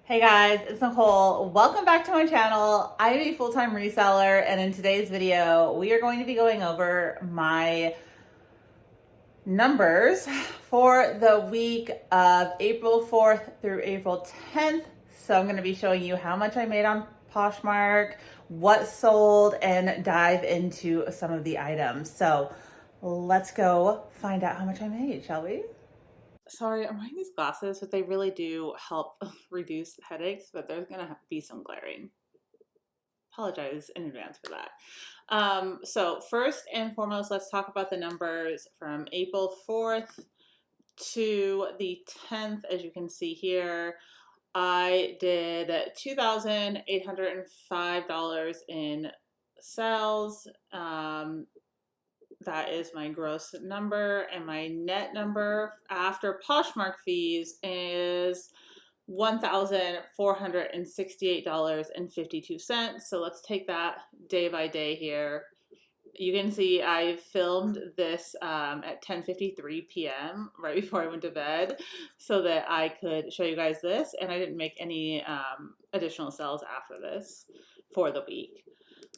Hey guys, it's Nicole. Welcome back to my channel. I am a full-time reseller, and in today's video, we are going to be going over my numbers for the week of April 4th through April 10th. So I'm going to be showing you how much I made on Poshmark, what sold, and dive into some of the items. So let's go find out how much I made, shall we? Sorry, I'm wearing these glasses, but they really do help reduce headaches, but there's gonna be some glaring. Apologize in advance for that. So first and foremost, let's talk about the numbers from April 4th to the 10th. As you can see here, I did $2,805 in sales. That is my gross number, and my net number after Poshmark fees is $1,468.52. So let's take that day by day here. You can see I filmed this at 10:53 p.m. right before I went to bed so that I could show you guys this, and I didn't make any additional sales after this for the week.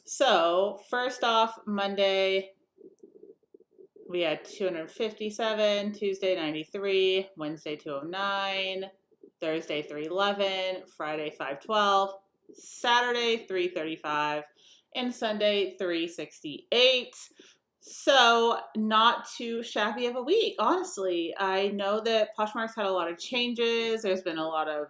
So first off, Monday, we had 257, Tuesday 93, Wednesday 209, Thursday 311, Friday 512, Saturday 335, and Sunday 368. So not too shabby of a week, honestly. I know that Poshmark's had a lot of changes. There's been a lot of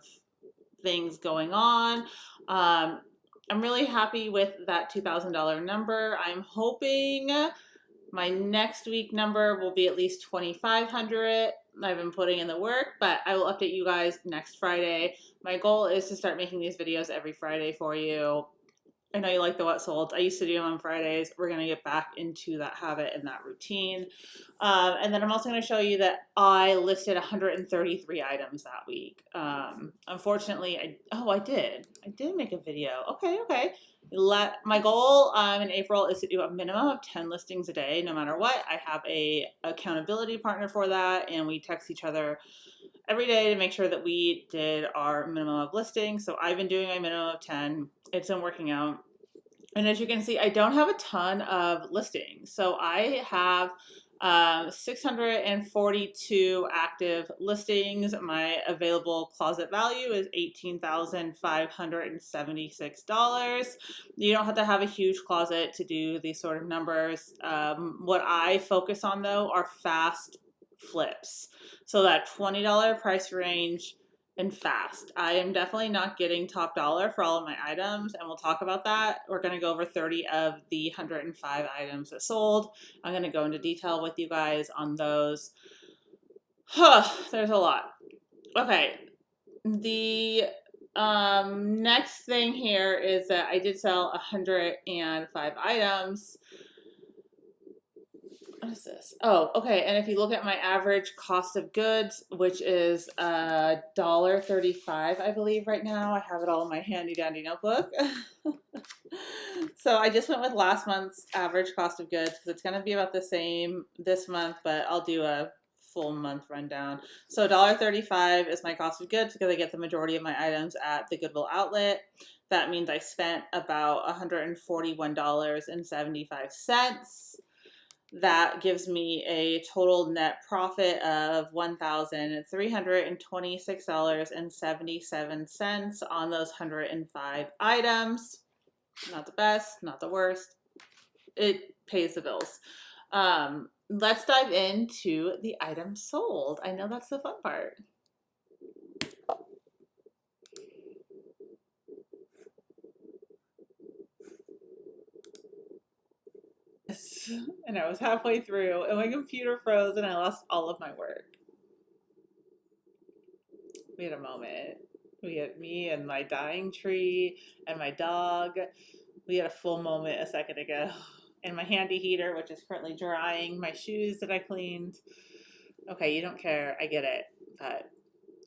things going on. I'm really happy with that $2,000 number. I'm hoping my next week number will be at least 2,500. I've been putting in the work, but I will update you guys next Friday. My goal is to start making these videos every Friday for you. I know you like the what sold. I used to do them on Fridays. We're going to get back into that habit and that routine. And then I'm also going to show you that I listed 133 items that week. Unfortunately, I did make a video. Okay. My goal in April is to do a minimum of 10 listings a day, no matter what. I have a accountability partner for that, and we text each other every day to make sure that we did our minimum of listings. So I've been doing my minimum of 10. It's been working out. And as you can see, I don't have a ton of listings. So I have 642 active listings. My available closet value is $18,576. You don't have to have a huge closet to do these sort of numbers. What I focus on, though, are fast flips. So that $20 price range and fast. I am definitely not getting top dollar for all of my items, and we'll talk about that. We're going to go over 30 of the 105 items that sold. I'm going to go into detail with you guys on those. There's a lot. Okay. The next thing here is that I did sell 105 items. What is this? Oh, okay. And if you look at my average cost of goods, which is $1.35, I believe right now. I have it all in my handy dandy notebook. So I just went with last month's average cost of goods because it's going to be about the same this month, but I'll do a full month rundown. So $1.35 is my cost of goods because I get the majority of my items at the Goodwill outlet. That means I spent about $141.75. That gives me a total net profit of $1,326.77 on those 105 items. Not the best, not the worst. It pays the bills. Let's dive into the items sold. I know that's the fun part. And I was halfway through, and my computer froze, and I lost all of my work. We had a moment. We had me and my dying tree and my dog. We had a full moment a second ago. And my handy heater, which is currently drying. My shoes that I cleaned. Okay, you don't care. I get it. But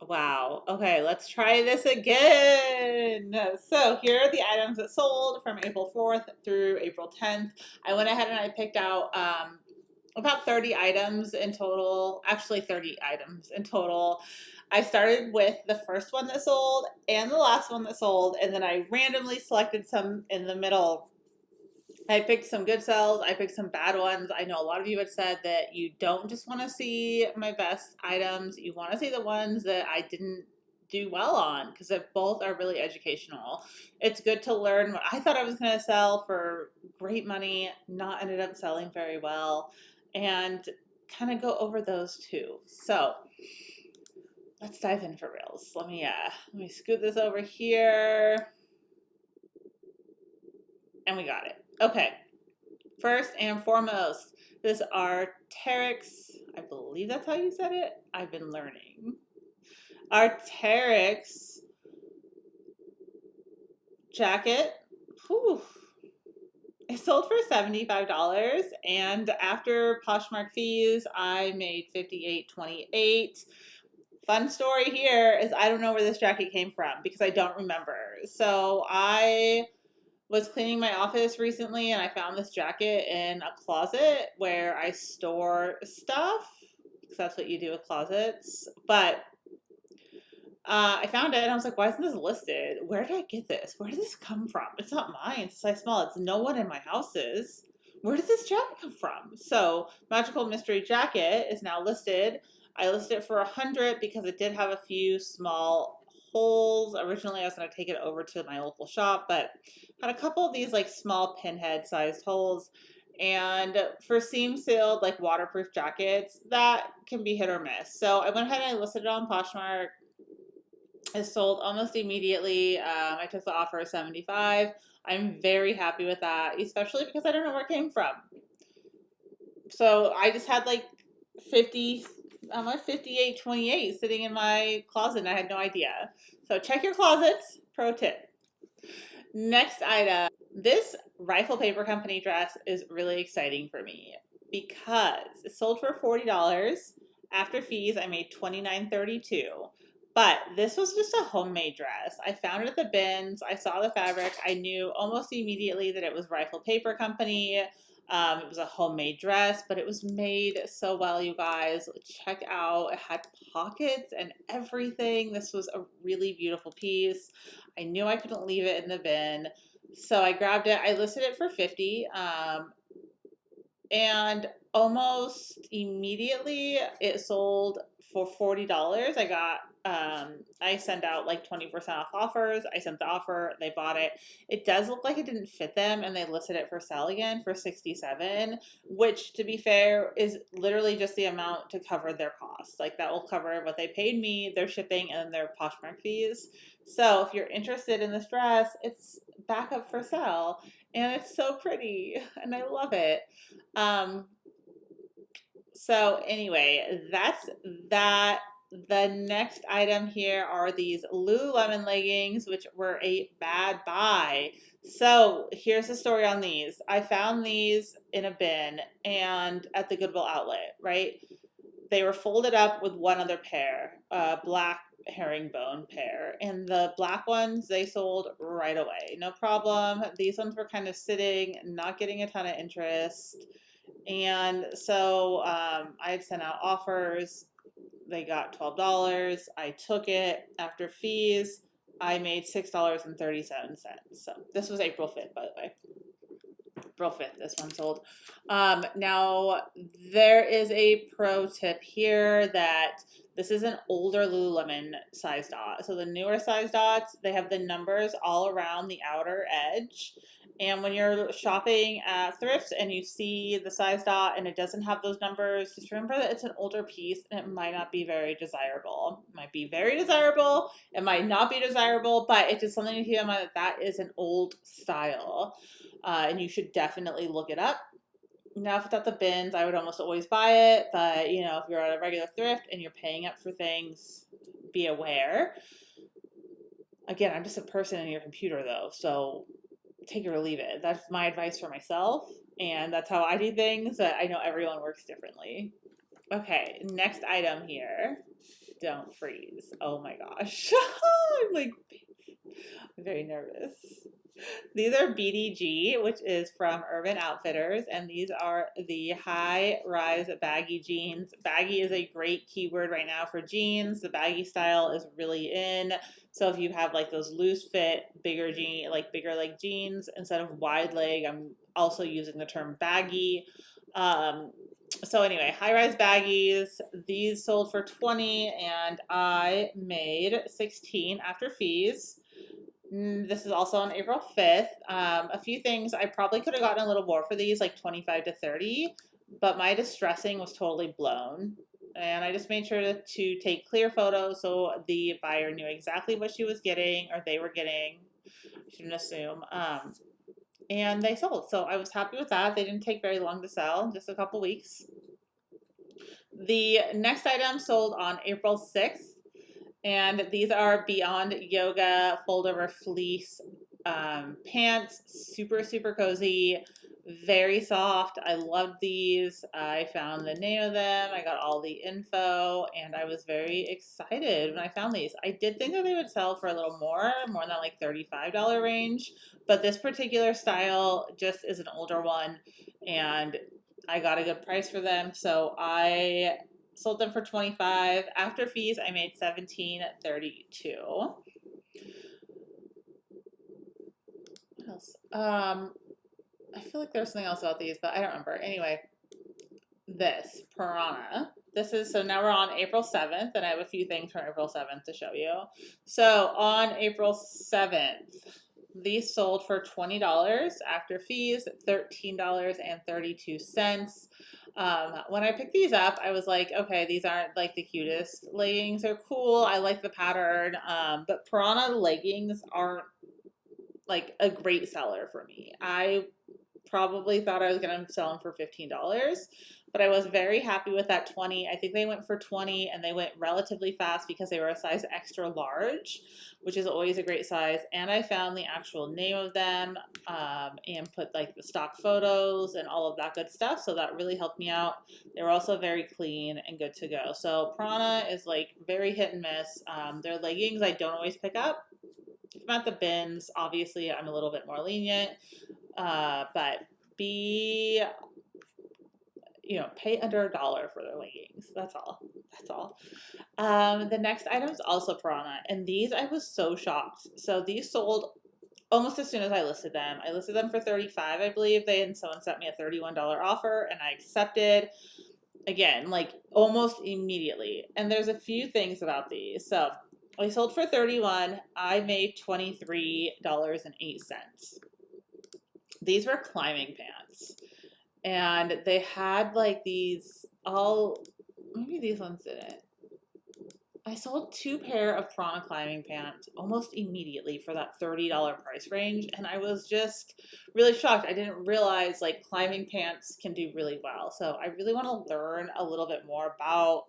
wow. Okay, let's try this again. So here are the items that sold from April 4th through April 10th. I went ahead and I picked out about 30 items in total. Actually, 30 items in total. I started with the first one that sold and the last one that sold, and then I randomly selected some in the middle. I picked some good sells. I picked some bad ones. I know a lot of you had said that you don't just want to see my best items. You want to see the ones that I didn't do well on, because both are really educational. It's good to learn what I thought I was going to sell for great money, not ended up selling very well, and kind of go over those too. So let's dive in for reals. Let me scoot this over here. And we got it. Okay. First and foremost, this Arterix, I believe that's how you said it. I've been learning. Arterix jacket. Whew. It sold for $75, and after Poshmark fees, I made $58.28. Fun story here is I don't know where this jacket came from because I don't remember. So I was cleaning my office recently and I found this jacket in a closet where I store stuff, because that's what you do with closets. But I found it and I was like, why isn't this listed? Where did I get this? Where did this come from? It's not mine. It's a size small. It's no one in my house's. Where did this jacket come from? So Magical Mystery Jacket is now listed. I listed it for $100 because it did have a few small holes. Originally, I was going to take it over to my local shop, but had a couple of these like small pinhead sized holes. And for seam sealed, like waterproof jackets, that can be hit or miss. So I went ahead and I listed it on Poshmark. It sold almost immediately. I took the offer of $75. I'm very happy with that, especially because I don't know where it came from. So I just had like 58.28 sitting in my closet and I had no idea. So check your closets, pro tip. Next item. This Rifle Paper Company dress is really exciting for me because it sold for $40. After fees, I made $29.32. But this was just a homemade dress. I found it at the bins. I saw the fabric. I knew almost immediately that it was Rifle Paper Company. It was a homemade dress, but it was made so well, you guys. Check out. It had pockets and everything. This was a really beautiful piece. I knew I couldn't leave it in the bin, so I grabbed it. I listed it for $50, and almost immediately it sold for $40. I sent out like 20% off offers. I sent the offer, they bought it. It does look like it didn't fit them, and they listed it for sale again for $67, which, to be fair, is literally just the amount to cover their costs. Like, that will cover what they paid me, their shipping, and their Poshmark fees. So if you're interested in this dress, it's back up for sale, and it's so pretty, and I love it. So anyway, that's that. The next item here are these Lululemon leggings, which were a bad buy. So here's the story on these. I found these in a bin and at the Goodwill outlet, right? They were folded up with one other pair, black herringbone pair. And the black ones, they sold right away. No problem. These ones were kind of sitting, not getting a ton of interest. And so I had sent out offers. They got $12. I took it. After fees, I made $6.37. So this was April 5th, by the way. April 5th, this one sold. Now, there is a pro tip here that this is an older Lululemon size dot. So the newer size dots, they have the numbers all around the outer edge. And when you're shopping at thrifts and you see the size dot and it doesn't have those numbers, just remember that it's an older piece and it might not be very desirable. It might be very desirable, it might not be desirable, but it's just something to keep in mind that that is an old style. And you should definitely look it up. Now, if it's at the bins, I would almost always buy it, but you know, if you're at a regular thrift and you're paying up for things, be aware. Again, I'm just a person in your computer though, so take it or leave it. That's my advice for myself, and that's how I do things, but I know everyone works differently. Okay, next item here. Don't freeze. Oh my gosh. I'm very nervous. These are BDG, which is from Urban Outfitters, and these are the high-rise baggy jeans. Baggy is a great keyword right now for jeans. The baggy style is really in. So if you have like those loose fit, bigger jean, like bigger leg jeans instead of wide leg, I'm also using the term baggy. So anyway, high-rise baggies. These sold for 20, and I made 16 after fees. This is also on April 5th. A few things, I probably could have gotten a little more for these, like 25 to 30, but my distressing was totally blown. And I just made sure to take clear photos so the buyer knew exactly what she was getting or they were getting. I shouldn't assume. And they sold. So I was happy with that. They didn't take very long to sell, just a couple weeks. The next item sold on April 6th. And these are Beyond Yoga fold over fleece pants, super, super cozy, very soft. I loved these. I found the name of them. I got all the info, and I was very excited when I found these. I did think that they would sell for a little more than like $35 range, but this particular style just is an older one, and I got a good price for them, so I sold them for 25. After fees, I made 17.32. What else? I feel like there's something else about these, but I don't remember. Anyway, this Piranha. This is, so now we're on April 7th, and I have a few things from April 7th to show you. So on April 7th, these sold for $20 after fees, $13.32. When I picked these up, I was like, okay, these aren't like the cutest leggings. They're cool. I like the pattern. But Piranha leggings aren't like a great seller for me. I probably thought I was going to sell them for $15, but I was very happy with that 20. I think they went for 20, and they went relatively fast because they were a size extra large, which is always a great size. And I found the actual name of them and put like the stock photos and all of that good stuff. So that really helped me out. They were also very clean and good to go. So Piranha is like very hit and miss. Their leggings I don't always pick up. If I'm at the bins, obviously I'm a little bit more lenient. But pay under $1 for their leggings. That's all. That's all. The next item is also Piranha, and these I was so shocked. So these sold almost as soon as I listed them. I listed them for $35, I believe. Someone sent me a $31 offer, and I accepted. Again, like almost immediately. And there's a few things about these. So I sold for $31. I made $23.08. These were climbing pants, and they had like these maybe these ones didn't. I sold 2 pair of Piranha climbing pants almost immediately for that $30 price range, and I was just really shocked. I didn't realize like climbing pants can do really well. So I really want to learn a little bit more about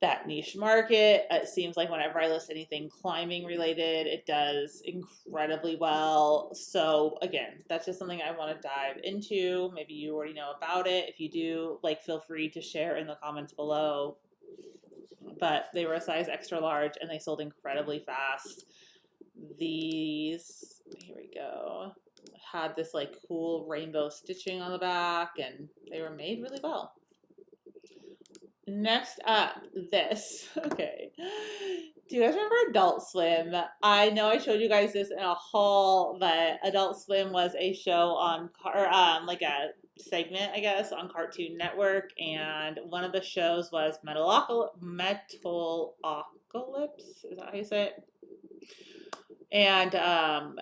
that niche market. It seems like whenever I list anything climbing related, it does incredibly well. So again, that's just something I want to dive into. Maybe you already know about it. If you do, like, feel free to share in the comments below. But they were a size extra large, and they sold incredibly fast. These, here we go, had this like cool rainbow stitching on the back, and they were made really well. Next up, this. Okay. Do you guys remember Adult Swim? I know I showed you guys this in a haul, but Adult Swim was a show on, like a segment, I guess, on Cartoon Network, and one of the shows was Metalocalypse. Is that how you say it? And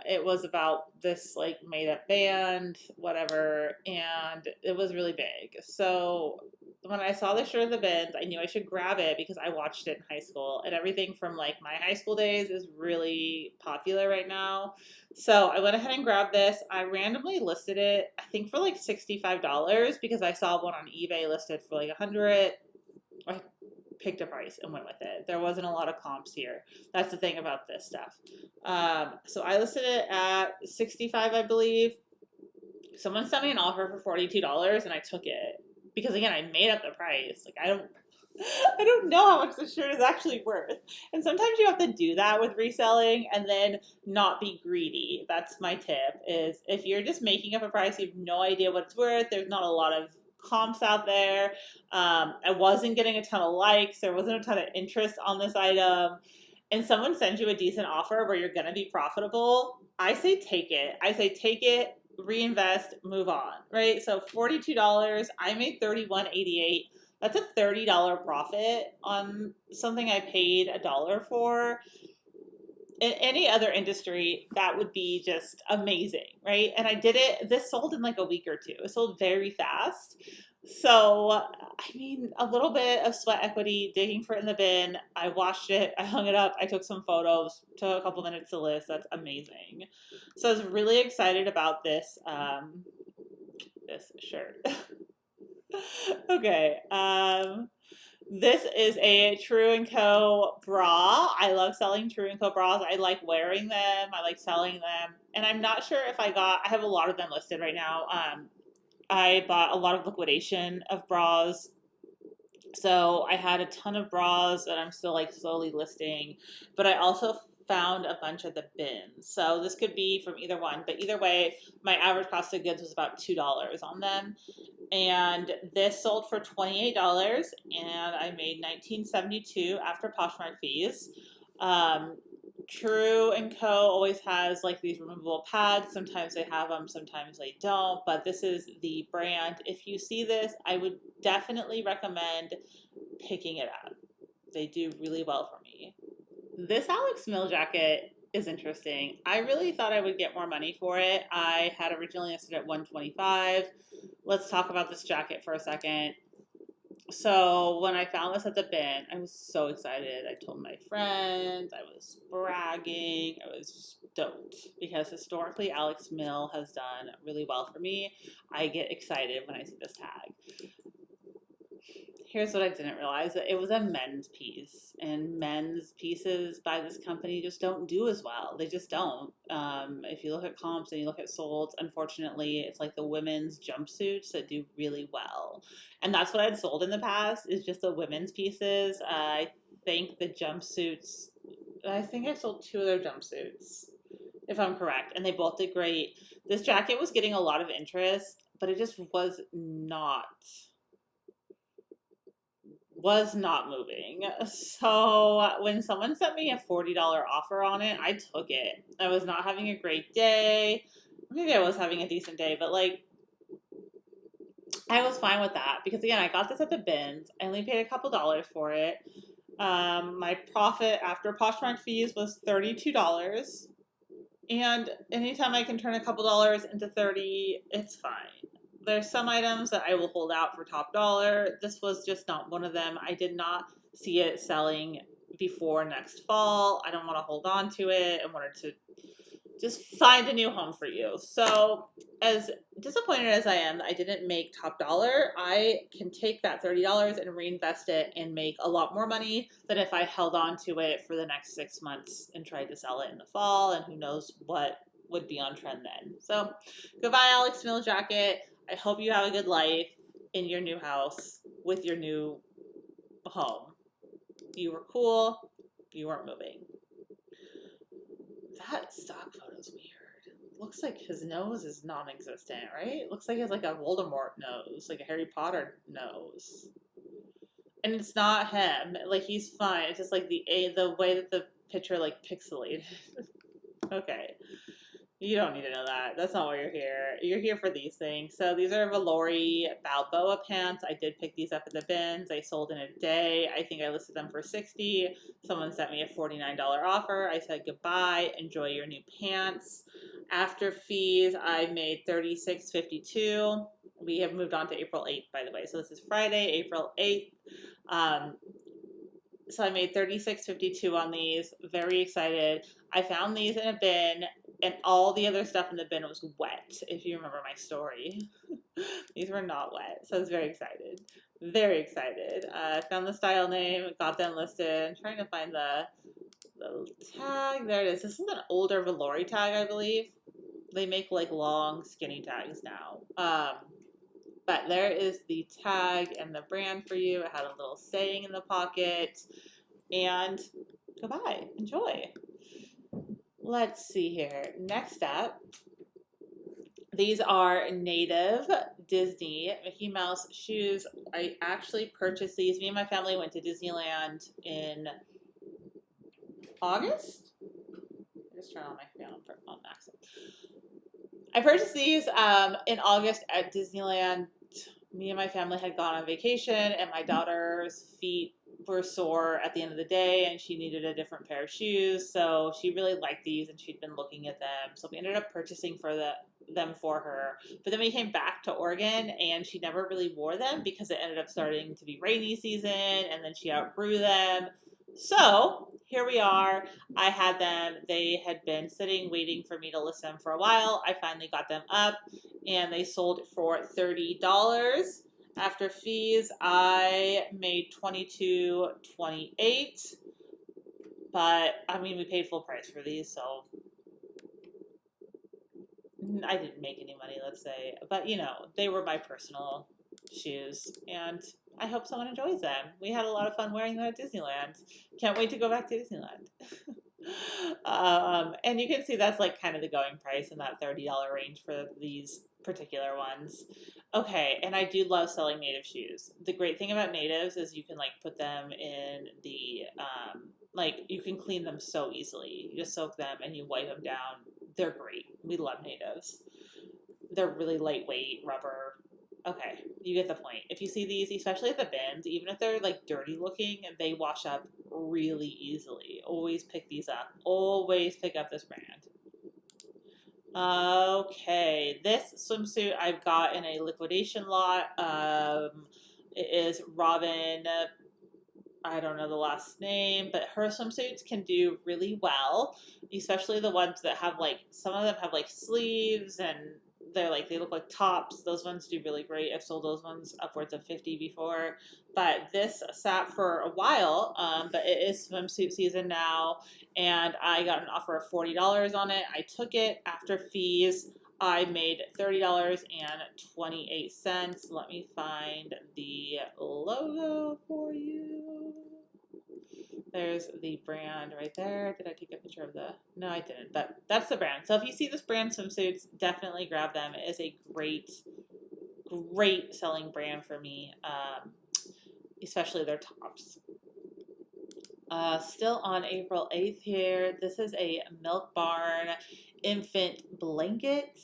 it was about this like made up band, whatever, and it was really big. So when I saw the shirt of the bins, I knew I should grab it because I watched it in high school, and everything from like my high school days is really popular right now. So I went ahead and grabbed this. I randomly listed it, I think for like $65 because I saw one on eBay listed for like $100. I picked a price and went with it. There wasn't a lot of comps here. That's the thing about this stuff. So I listed it at $65, I believe. Someone sent me an offer for $42, and I took it because, again, I made up the price. Like, I don't know how much the shirt is actually worth. And sometimes you have to do that with reselling and then not be greedy. That's my tip is if you're just making up a price, you have no idea what it's worth. There's not a lot of comps out there. I wasn't getting a ton of likes. There wasn't a ton of interest on this item. And someone sends you a decent offer where you're going to be profitable. I say take it. I say take it, reinvest, move on, right? So $42, I made $31.88. That's a $30 profit on something I paid $1 for. In any other industry, that would be just amazing, right? And I did it, this sold in like a week or two. It sold very fast. So, I mean, a little bit of sweat equity, digging for it in the bin. I washed it, I hung it up, I took some photos, took a couple minutes to list. That's amazing. So I was really excited about this, this shirt. Okay. This is a True & Co. bra. I love selling True & Co. bras. I like wearing them. I like selling them. And I'm not sure if I have a lot of them listed right now. I bought a lot of liquidation of bras. So I had a ton of bras that I'm still like slowly listing. But I also found a bunch of the bins. So this could be from either one. But either way, my average cost of goods was about $2 on them. And this sold for $28, and I made $19.72 after Poshmark fees. True & Co. always has like these removable pads. Sometimes they have them, sometimes they don't. But this is the brand. If you see this, I would definitely recommend picking it up. They do really well for me. This Alex Mill jacket is interesting. I really thought I would get more money for it. I had originally listed at $125. Let's talk about this jacket for a second. So when I found this at the bin, I was so excited. I told my friends, I was bragging, I was stoked because historically Alex Mill has done really well for me. I get excited when I see this tag. Here's what I didn't realize, that it was a men's piece, and men's pieces by this company just don't do as well. They just don't. If you look at comps and you look at solds, unfortunately, it's like the women's jumpsuits that do really well. And that's what I'd sold in the past, is just the women's pieces. I think the jumpsuits, I think I sold 2 of their jumpsuits, if I'm correct, and they both did great. This jacket was getting a lot of interest, but it just was not moving. So when someone sent me a $40 offer on it, I took it. I was not having a great day. Maybe I was having a decent day, but like I was fine with that because again, I got this at the bins. I only paid a couple dollars for it. My profit after Poshmark fees was $32. And anytime I can turn a couple dollars into 30, it's fine. There's some items that I will hold out for top dollar. This was just not one of them. I did not see it selling before next fall. I don't want to hold on to it. I wanted to just find a new home for you. So as disappointed as I am that I didn't make top dollar, I can take that $30 and reinvest it and make a lot more money than if I held on to it for the next 6 months and tried to sell it in the fall, and who knows what would be on trend then. So goodbye, Alex Mill jacket. I hope you have a good life in your new house with your new home. You were cool. You weren't moving. That stock photo is weird. Looks like his nose is non-existent, right? Looks like he has like a Voldemort nose, like a Harry Potter nose. And it's not him. Like, he's fine. It's just like the way that the picture like pixelated. Okay. You don't need to know that. That's not why you're here. You're here for these things. So these are Laurie Balboa pants. I did pick these up at the bins. They sold in a day. I think I listed them for $60. Someone sent me a $49 offer. I said goodbye. Enjoy your new pants. After fees, I made $36.52. We have moved on to April 8th, by the way. So this is Friday, April 8th. So I made $36.52 on these. Very excited. I found these in a bin, and all the other stuff in the bin was wet, if you remember my story. These were not wet, so I was very excited. Very excited. Found the style name, got them listed. I'm trying to find the tag. There it is. This is an older Laurie tag, I believe. They make like long, skinny tags now. But there is the tag and the brand for you. It had a little saying in the pocket. And goodbye. Enjoy. Let's see here. Next up, these are native Disney Mickey Mouse shoes. I actually purchased these. Me and my family went to Disneyland in August. Just turn on my fan on max. I purchased these in August at Disneyland. Me and my family had gone on vacation, and my daughter's feet were sore at the end of the day, and she needed a different pair of shoes. So she really liked these, and she'd been looking at them. So we ended up purchasing them for her. But then we came back to Oregon, and she never really wore them because it ended up starting to be rainy season, and then she outgrew them. So here we are. I had them. They had been sitting waiting for me to list them for a while. I finally got them up, and they sold for $30. After fees, I made $22.28. But I mean, we paid full price for these, so I didn't make any money, let's say. But you know, they were my personal shoes, and I hope someone enjoys them. We had a lot of fun wearing them at Disneyland. Can't wait to go back to Disneyland. And you can see that's like kind of the going price in that $30 range for these particular ones. Okay, and I do love selling native shoes. The great thing about natives is you can like put them in the like you can clean them so easily. You just soak them and you wipe them down. They're great. We love natives. They're really lightweight, rubber. Okay, you get the point. If you see these, especially at the bins, even if they're like dirty looking, they wash up really easily. Always pick these up. Always pick up this brand. Okay, this swimsuit I've got in a liquidation lot. It is Robin, I don't know the last name, but her swimsuits can do really well, especially the ones that have like, some of them have like sleeves and they look like tops. Those ones do really great. I've sold those ones upwards of 50 before, but this sat for a while, but it is swimsuit season now, and I got an offer of $40 on it. I took it after fees. I made $30.28. Let me find the logo for you. There's the brand right there. Did I take a picture of the? No, I didn't, but that's the brand. So if you see this brand swimsuits, definitely grab them. It is a great, great selling brand for me, especially their tops. Still on April 8th here. This is a Milk Barn infant blanket.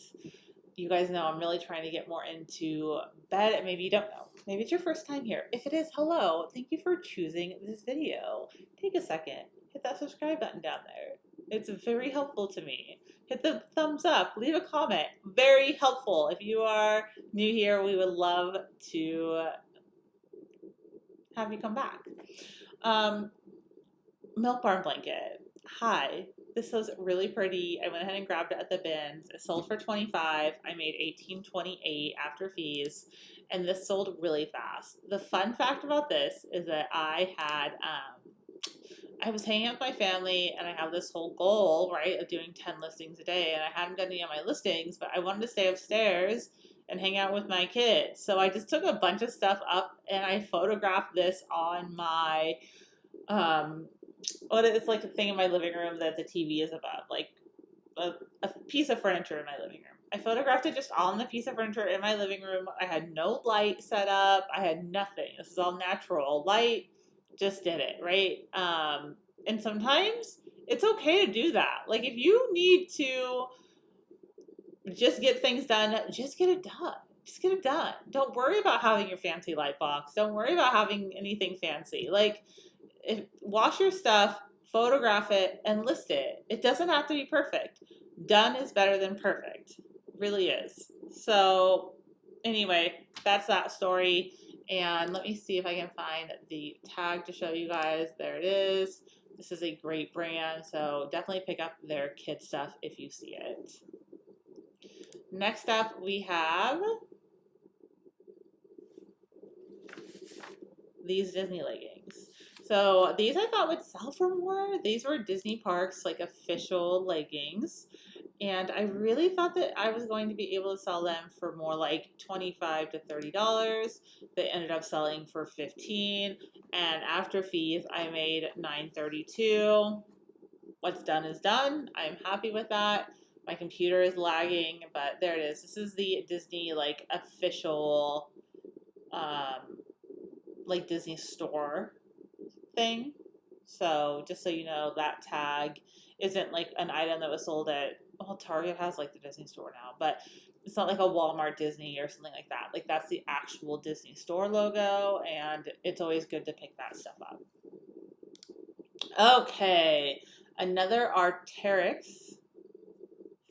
You guys know I'm really trying to get more into bed. Maybe you don't know. Maybe it's your first time here. If it is, hello. Thank you for choosing this video. Take a second. Hit that subscribe button down there. It's very helpful to me. Hit the thumbs up. Leave a comment. Very helpful. If you are new here, we would love to have you come back. Milk Barn blanket. Hi. This was really pretty. I went ahead and grabbed it at the bins. It sold for $25. I made $18.28 after fees, and this sold really fast. The fun fact about this is that I was hanging out with my family, and I have this whole goal, right, of doing 10 listings a day, and I hadn't done any of my listings, but I wanted to stay upstairs and hang out with my kids. So I just took a bunch of stuff up, and I photographed this on my it's like a thing in my living room that the TV is above, like a piece of furniture in my living room. I photographed it just on the piece of furniture in my living room. I had no light set up. I had nothing. This is all natural light. Just did it, right? And sometimes it's okay to do that. Like if you need to just get things done, just get it done. Just get it done. Don't worry about having your fancy light box. Don't worry about having anything fancy. Like, wash your stuff, photograph it, and list it. It doesn't have to be perfect. Done is better than perfect. It really is. So anyway, that's that story. And let me see if I can find the tag to show you guys. There it is. This is a great brand, so definitely pick up their kid stuff if you see it. Next up, we have these Disney leggings. So these I thought would sell for more. These were Disney Parks, like official leggings. and I really thought that I was going to be able to sell them for more like $25 to $30. They ended up selling for $15, and after fees, I made $9.32. What's done is done. I'm happy with that. My computer is lagging, but there it is. This is the Disney like official, like Disney store thing. So just so you know, that tag isn't like an item that was sold at, well, Target has like the Disney store now, but it's not like a Walmart Disney or something like that. Like that's the actual Disney store logo, and it's always good to pick that stuff up. Okay, another Arterix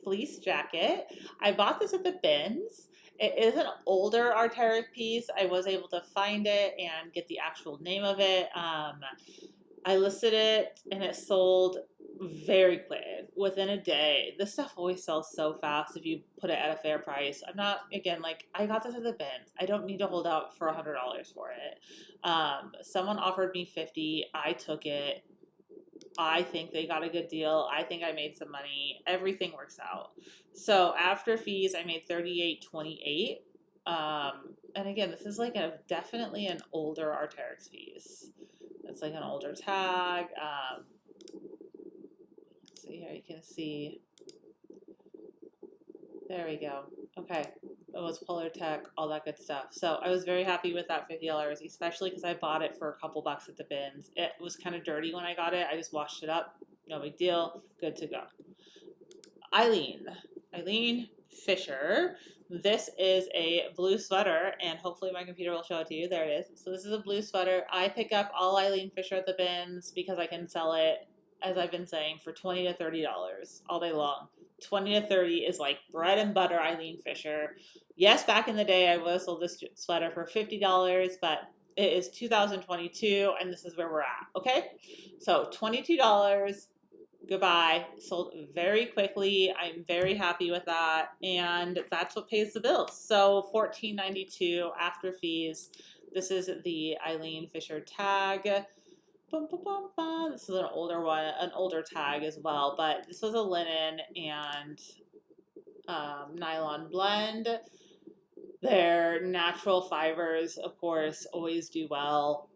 fleece jacket. I bought this at the bins. It is an older Arterix piece. I was able to find it and get the actual name of it. I listed it and it sold very quick, within a day. This stuff always sells so fast if you put it at a fair price. I'm not, again, like, I got this at the bins. I don't need to hold out for $100 for it. Someone offered me $50. I took it. I think they got a good deal. I think I made some money. Everything works out. So after fees, I made $38.28. And again, this is like definitely an older Arterix piece. It's like an older tag. So here you can see. There we go. Okay. It was Polar Tech, all that good stuff. So I was very happy with that $50, especially because I bought it for a couple bucks at the bins. It was kind of dirty when I got it. I just washed it up. No big deal. Good to go. Eileen Fisher. This is a blue sweater, and hopefully my computer will show it to you. There it is. So this is a blue sweater. I pick up all Eileen Fisher at the bins because I can sell it, as I've been saying, for $20 to $30 all day long. 20 to 30 is like bread and butter Eileen Fisher. Yes, back in the day I would have sold this sweater for $50, but it is 2022 and this is where we're at, okay? So $22, goodbye. Sold very quickly. I'm very happy with that, and that's what pays the bills. So $14.92 after fees. This is the Eileen Fisher tag. Bum, bum, bum, bum. This is an older one, an older tag as well, but this was a linen and nylon blend. Their natural fibers, of course, always do well.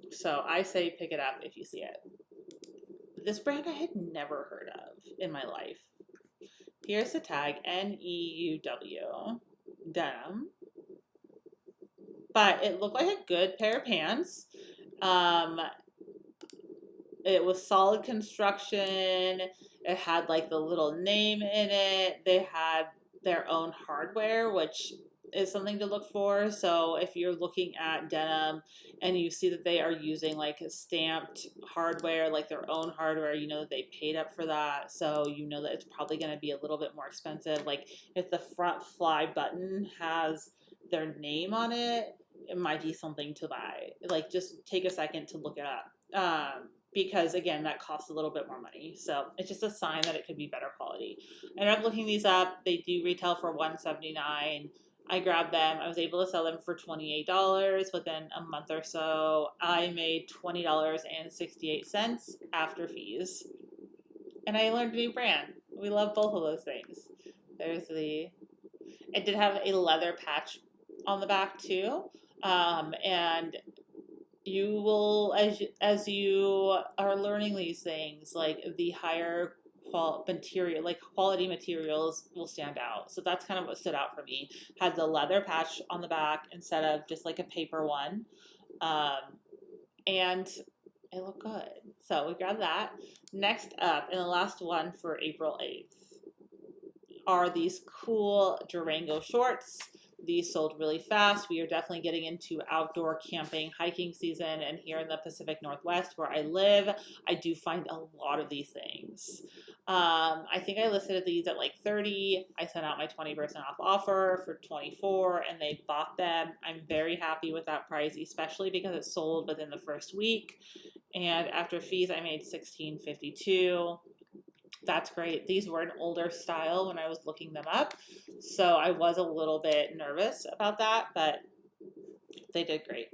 So I say pick it up if you see it. This brand I had never heard of in my life. Here's the tag, NEUW, denim. But it looked like a good pair of pants. It was solid construction. It had like the little name in it. They had their own hardware, which is something to look for. So if you're looking at denim and you see that they are using like stamped hardware, like their own hardware, you know that they paid up for that. So you know that it's probably going to be a little bit more expensive. Like if the front fly button has their name on it, it might be something to buy. Like just take a second to look it up. Because again, that costs a little bit more money. So it's just a sign that it could be better quality. I ended up looking these up. They do retail for $179. I grabbed them. I was able to sell them for $28 within a month or so. I made $20.68 after fees. And I learned a new brand. We love both of those things. There's the, it did have a leather patch on the back too. And you will, as you are learning these things, like the higher material, like quality materials will stand out. So that's kind of what stood out for me. Had the leather patch on the back instead of just like a paper one. And it looked good. So we grabbed that. Next up, and the last one for April 8th, are these cool Durango shorts. These sold really fast. We are definitely getting into outdoor camping, hiking season, and here in the Pacific Northwest where I live, I do find a lot of these things. I think I listed these at like 30. I sent out my 20% off offer for 24, and they bought them. I'm very happy with that price, especially because it sold within the first week. And after fees, I made $16.52. That's great. These were an older style when I was looking them up, so I was a little bit nervous about that, but they did great.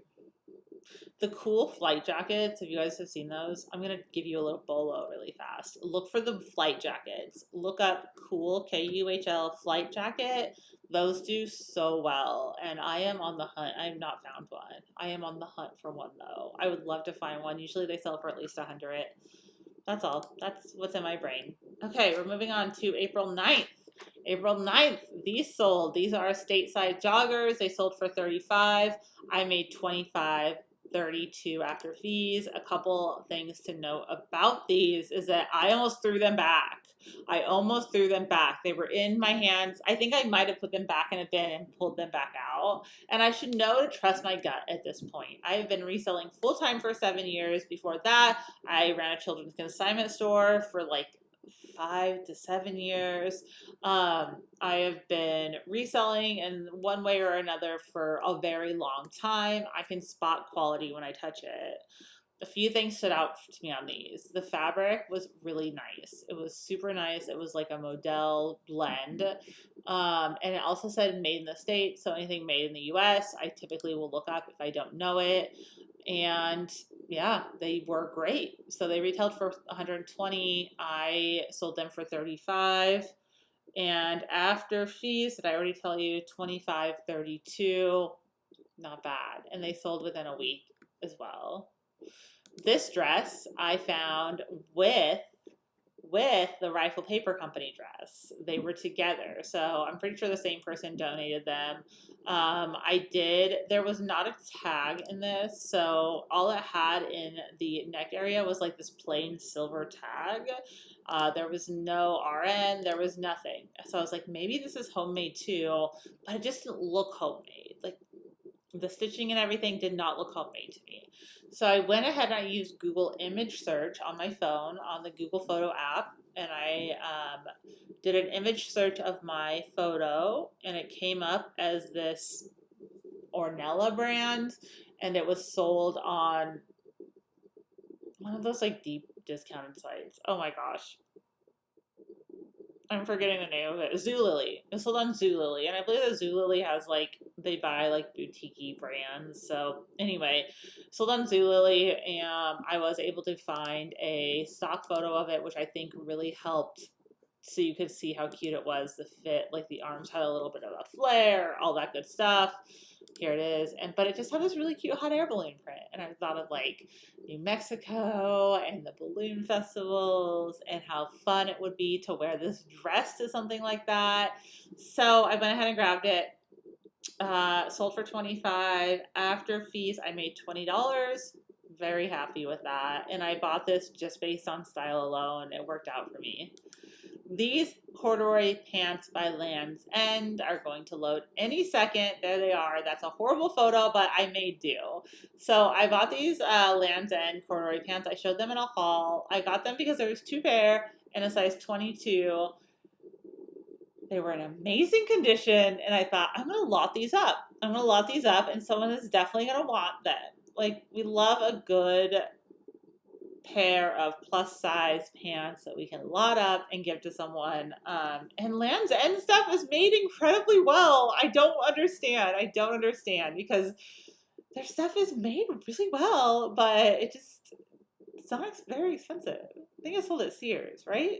The cool flight jackets, if you guys have seen those, I'm going to give you a little bolo really fast. Look for the flight jackets. Look up cool, Kuhl, flight jacket. Those do so well, and I am on the hunt. I have not found one. I am on the hunt for one, though. I would love to find one. Usually they sell for at least 100. That's all. That's what's in my brain. Okay, we're moving on to April 9th. April 9th, these sold. These are stateside joggers. They sold for 35. I made 25. 32 after fees. A couple things to note about these is that I almost threw them back. I almost threw them back. They were in my hands. I think I might have put them back in a bin and pulled them back out. And I should know to trust my gut at this point. I have been reselling full-time for 7 years. Before that, I ran a children's consignment store for like 5 to 7 years. I have been reselling in one way or another for a very long time. I can spot quality when I touch it. A few things stood out to me on these. The fabric was really nice. It was super nice. It was like a modal blend. And it also said made in the States. So anything made in the US, I typically will look up if I don't know it. And yeah, they were great. So they retailed for 120. I sold them for 35. And after fees, did I already tell you 25, 32? Not bad. And they sold within a week as well. This dress I found with the Rifle Paper Company dress. They were together. So I'm pretty sure the same person donated them. There was not a tag in this. So all it had in the neck area was like this plain silver tag. There was no RN. There was nothing. So I was like, maybe this is homemade too, but it just didn't look homemade. Like the stitching and everything did not look homemade to me. So I went ahead and I used Google image search on my phone on the Google Photo app. And I did an image search of my photo and it came up as this Ornella brand. And it was sold on one of those like deep discounted sites. Oh my gosh. I'm forgetting the name of it. Zulily. It's sold on Zulily. And I believe that Zulily has like, they buy like boutique brands. So anyway, sold on Zulily. And I was able to find a stock photo of it, which I think really helped. So you could see how cute it was, the fit, like the arms had a little bit of a flare, all that good stuff. Here it is. But it just had this really cute hot air balloon print. And I thought of like New Mexico and the balloon festivals and how fun it would be to wear this dress to something like that. So I went ahead and grabbed it. Sold for 25. After fees, I made $20. Very happy with that. And I bought this just based on style alone. It worked out for me. These corduroy pants by Land's End are going to load any second. There they are. That's a horrible photo, but I made do. So I bought these Land's End corduroy pants. I showed them in a haul. I got them because there was 2 pair in a size 22. They were in amazing condition, and I thought, I'm going to lot these up. I'm going to lot these up, and someone is definitely going to want them. Like, we love a good pair of plus size pants that we can lot up and give to someone. And Land's End stuff is made incredibly well. I don't understand because their stuff is made really well, but it's not very expensive. I think I sold at Sears, right?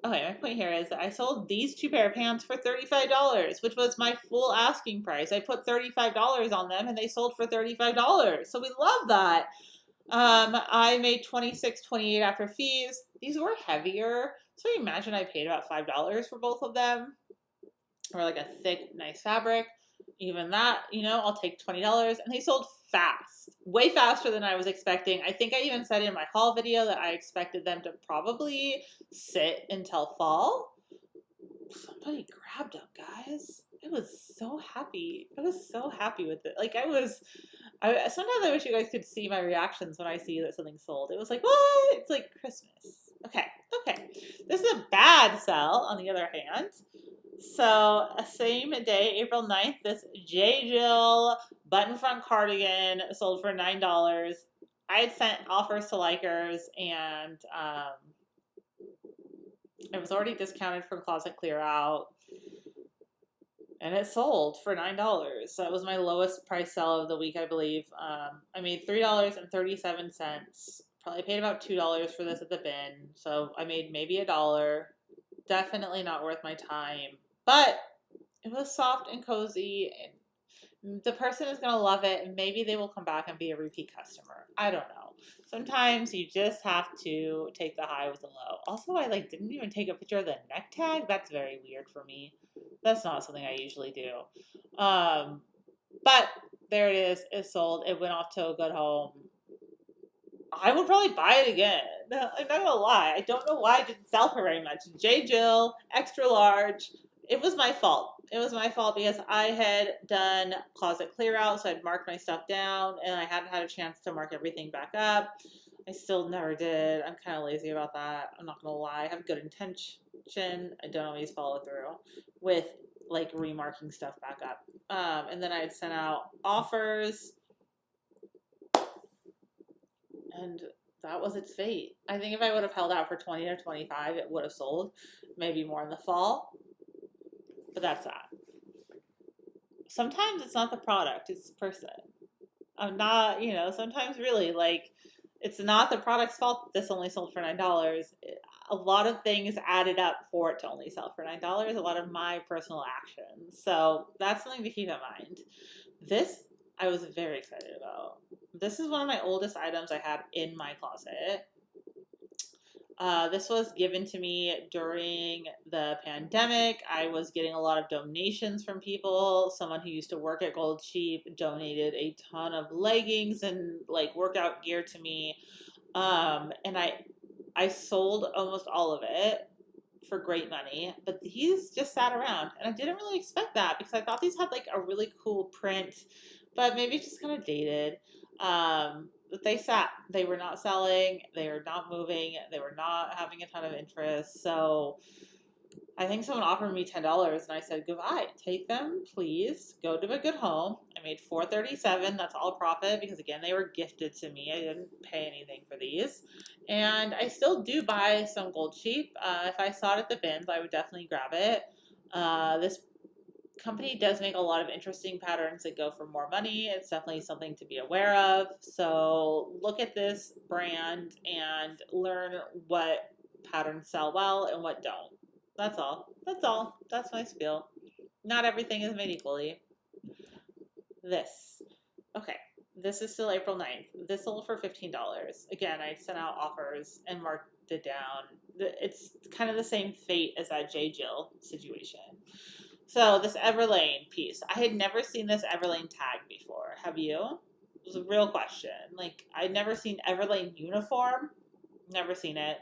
Okay, my point here is that I sold these 2 pair of pants for $35, which was my full asking price. I put $35 on them and they sold for $35. So we love that. I made $26, $28 after fees. These were heavier. So I imagine I paid about $5 for both of them. Or like a thick, nice fabric. Even that, I'll take $20. And they sold fast. Way faster than I was expecting. I think I even said in my haul video that I expected them to probably sit until fall. Somebody grabbed them, guys. I was so happy. I was so happy with it. Like sometimes I wish you guys could see my reactions when I see that something sold. It was like, what? It's like Christmas. Okay. This is a bad sell, on the other hand. So, same day, April 9th, this J. Jill button front cardigan sold for $9. I had sent offers to likers, and it was already discounted from Closet Clear Out. and it sold for $9. So that was my lowest price sell of the week, I believe. I made $3.37. Probably paid about $2 for this at the bin, so I made maybe $1. Definitely not worth my time, but it was soft and cozy, and the person is gonna love it, and maybe they will come back and be a repeat customer. I don't know. Sometimes you just have to take the high with the low. Also, I didn't even take a picture of the neck tag. That's very weird for me. That's not something I usually do. But there it is. It sold. It went off to a good home. I would probably buy it again. I'm not gonna lie. I don't know why I didn't sell for very much. J. Jill, extra large. It was my fault. It was my fault because I had done closet clear out, so I'd marked my stuff down, and I hadn't had a chance to mark everything back up. I still never did. I'm kind of lazy about that. I'm not gonna lie. I have good intention. I don't always follow through with remarking stuff back up. And then I'd sent out offers, and that was its fate. I think if I would have held out for 20 or 25, it would have sold. Maybe more in the fall. But that's that. Sometimes it's not the product, it's the person. I'm not, sometimes really, it's not the product's fault that this only sold for $9. A lot of things added up for it to only sell for $9. A lot of my personal actions. So that's something to keep in mind. This, I was very excited about. This is one of my oldest items I had in my closet. This was given to me during the pandemic. I was getting a lot of donations from people. Someone who used to work at Gold Sheep donated a ton of leggings and workout gear to me. And I sold almost all of it for great money, but these just sat around, and I didn't really expect that because I thought these had a really cool print, but maybe it's just kind of dated. But they sat. They were not selling. They were not moving. They were not having a ton of interest. So I think someone offered me $10, and I said, goodbye. Take them, please. Go to a good home. I made $4.37. That's all profit because, again, they were gifted to me. I didn't pay anything for these. And I still do buy some Gold Sheep. If I saw it at the bins, I would definitely grab it. This company does make a lot of interesting patterns that go for more money. It's definitely something to be aware of. So look at this brand and learn what patterns sell well and what don't. That's all. That's all. That's my spiel. Not everything is made equally. This. Okay. This is still April 9th. This sold for $15. Again, I sent out offers and marked it down. It's kind of the same fate as that J. Jill situation. So this Everlane piece, I had never seen this Everlane tag before. Have you? It was a real question. I'd never seen Everlane uniform. Never seen it.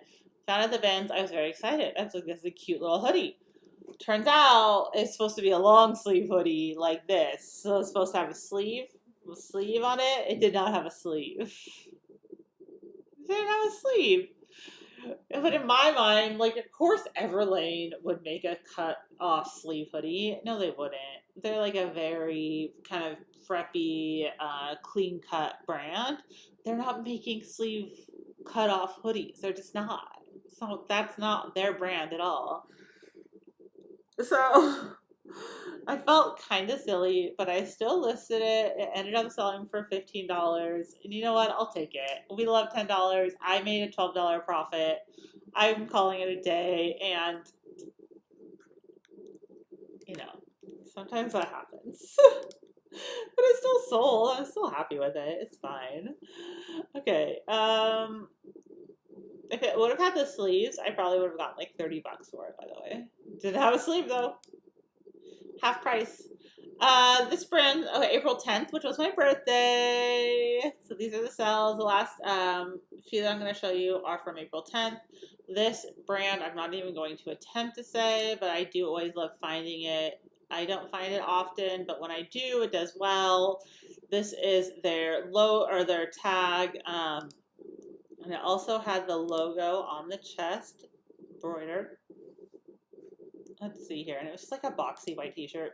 Found it at the bins. I was very excited. I was like, this is a cute little hoodie. Turns out it's supposed to be a long sleeve hoodie like this. So it's supposed to have a sleeve on it. It did not have a sleeve. It didn't have a sleeve. But in my mind, of course Everlane would make a cut off sleeve hoodie. No, they wouldn't. They're a very kind of preppy, clean cut brand. They're not making sleeve cut off hoodies. They're just not. So that's not their brand at all. So I felt kind of silly, but I still listed it. It ended up selling for $15. And you know what? I'll take it. We love $10. I made a $12 profit. I'm calling it a day. And, sometimes that happens. But it still sold. I'm still happy with it. It's fine. Okay. If it would have had the sleeves, I probably would have gotten $30 for it, by the way. Didn't have a sleeve, though. Half price. This brand, April 10th, which was my birthday. So these are the sales. The last few that I'm going to show you are from April 10th. This brand, I'm not even going to attempt to say, but I do always love finding it. I don't find it often, but when I do, it does well. This is their their tag. And it also had the logo on the chest, embroidered. Let's see here. And it was just a boxy white t-shirt.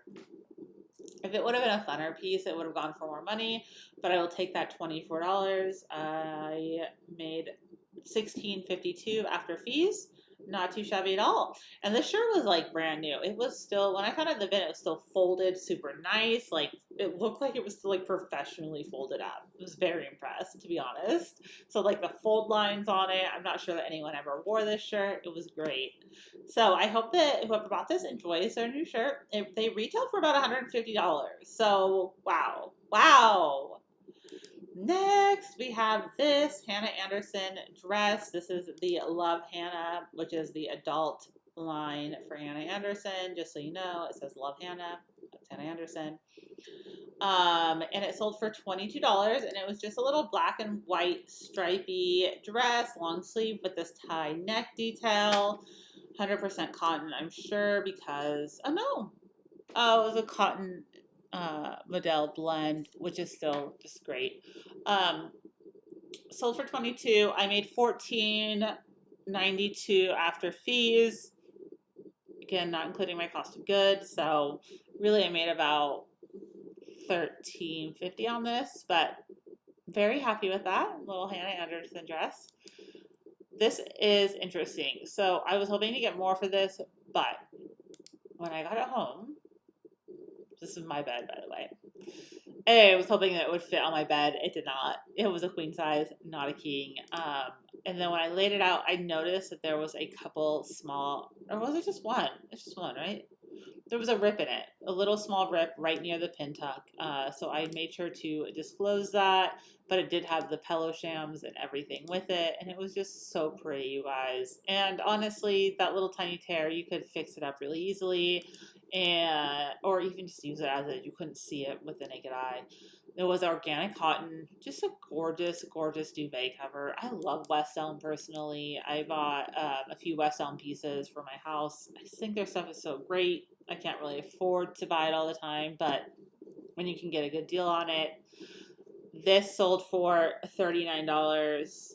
If it would have been a thinner piece, it would have gone for more money, but I will take that $24. I made $16.52 after fees. Not too shabby at all. And the shirt was like brand new. It was still, when I found it in the bin, it was still folded super nice. Like it looked like it was still like professionally folded up. I was very impressed, to be honest. So like the fold lines on it, I'm not sure that anyone ever wore this shirt. It was great. So I hope that whoever bought this enjoys their new shirt. They retail for about $150. So wow. Wow. Next, we have this Hannah Anderson dress. This is the Love Hannah, which is the adult line for Hannah Anderson. Just so you know, it says Love Hannah. That's Hannah Anderson. And it sold for $22, and it was just a little black and white stripy dress, long sleeve with this tie neck detail. 100% cotton, I'm sure, because, oh no. Oh, it was a cotton model blend, which is still just great. Sold for $22. I made $14.92 after fees. Again, not including my cost of goods. So really, I made about $13.50 on this, but very happy with that little Hannah Anderson dress. This is interesting. So I was hoping to get more for this, but when I got it home, this is my bed, by the way. I was hoping that it would fit on my bed. It did not. It was a queen size, not a king. And then when I laid it out, I noticed that there was a couple small, or was it just one? It's just one, right? There was a rip in it, a little small rip right near the pin tuck. So I made sure to disclose that, but it did have the pillow shams and everything with it. And it was just so pretty, you guys. And honestly, that little tiny tear, you could fix it up really easily, and or even just use it as is. You couldn't see it with the naked eye. It was organic cotton, just a gorgeous, gorgeous duvet cover. I love West Elm personally. I bought a few West Elm pieces for my house. I just think their stuff is so great. I can't really afford to buy it all the time, but when you can get a good deal on it. This sold for $39,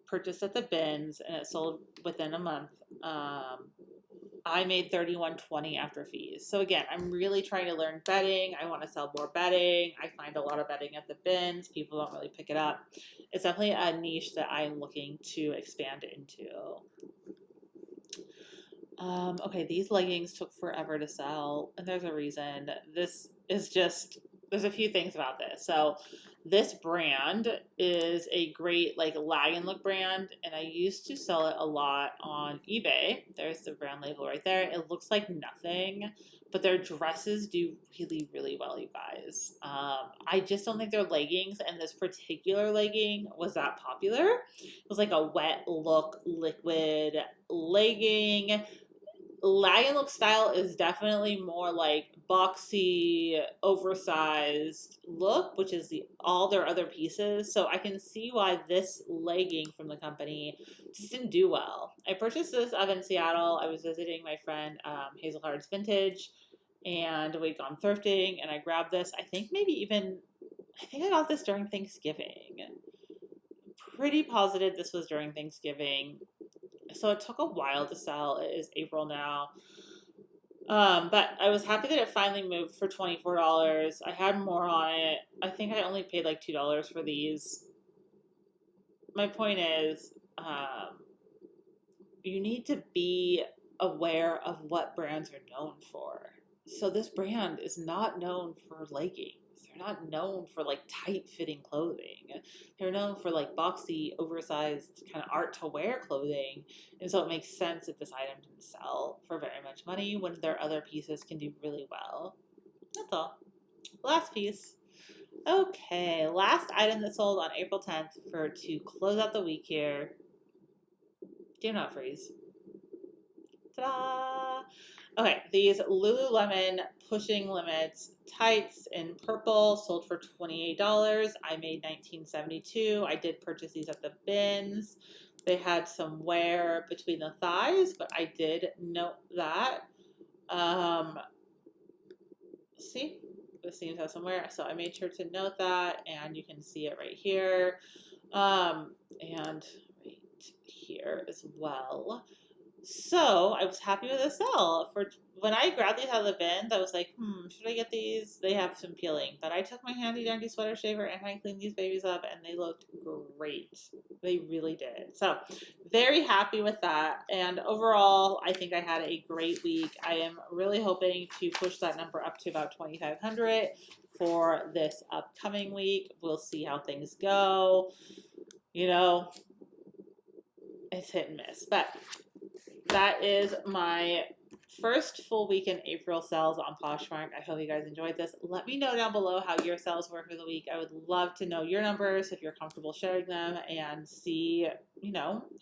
purchased at the bins, and it sold within a month. I made $31.20 after fees. So again, I'm really trying to learn bedding. I want to sell more bedding. I find a lot of bedding at the bins. People don't really pick it up. It's definitely a niche that I'm looking to expand into. Okay, these leggings took forever to sell, and there's a reason. This is just, there's a few things about this. So this brand is a great like lag and look brand, and I used to sell it a lot on eBay. There's the brand label right there. It looks like nothing, but their dresses do really, really well, you guys. I just don't think their leggings, and this particular legging was that popular. It was like a wet look liquid legging. Lag and look style is definitely more like boxy, oversized look, which is all their other pieces. So I can see why this legging from the company just didn't do well. I purchased this up in Seattle. I was visiting my friend Hazel Hard's Vintage, and we'd gone thrifting, and I grabbed this. I think I got this during Thanksgiving. Pretty positive this was during Thanksgiving. So it took a while to sell. It is April now. But I was happy that it finally moved for $24. I had more on it. I think I only paid like $2 for these. My point is, you need to be aware of what brands are known for. So this brand is not known for leggings. They're not known for like tight fitting clothing. They're known for like boxy, oversized kind of art to wear clothing. And so it makes sense that this item didn't sell for very much money when their other pieces can do really well. That's all. Last piece. Okay, last item that sold on April 10th to close out the week here. Do not freeze. Ta-da! Okay, these Lululemon Pushing Limits tights in purple sold for $28. I made $19.72. I did purchase these at the bins. They had some wear between the thighs, but I did note that. See, the seams have some wear, so I made sure to note that, and you can see it right here, and right here as well. So I was happy with the sale. For when I grabbed these out of the bins, I was like, should I get these? They have some peeling. But I took my handy dandy sweater shaver and I cleaned these babies up and they looked great. They really did. So very happy with that. And overall, I think I had a great week. I am really hoping to push that number up to about 2,500 for this upcoming week. We'll see how things go. You know, it's hit and miss. But that is my first full week in April sales on Poshmark. I hope you guys enjoyed this. Let me know down below how your sales were for the week. I would love to know your numbers if you're comfortable sharing them and see,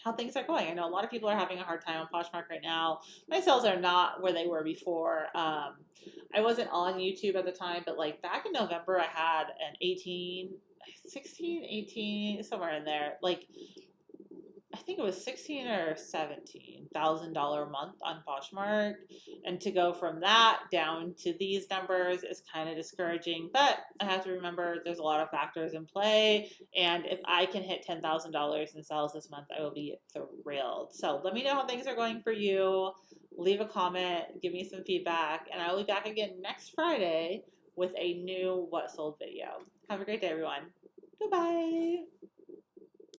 how things are going. I know a lot of people are having a hard time on Poshmark right now. My sales are not where they were before. I wasn't on YouTube at the time, but like back in November, I had an 16, 18, somewhere in there. Like I think it was $16,000 or $17,000 a month on Poshmark, and to go from that down to these numbers is kind of discouraging. But I have to remember there's a lot of factors in play, and if I can hit $10,000 in sales this month, I will be thrilled. So let me know how things are going for you. Leave a comment, give me some feedback, and I will be back again next Friday with a new What Sold video. Have a great day, everyone. Goodbye.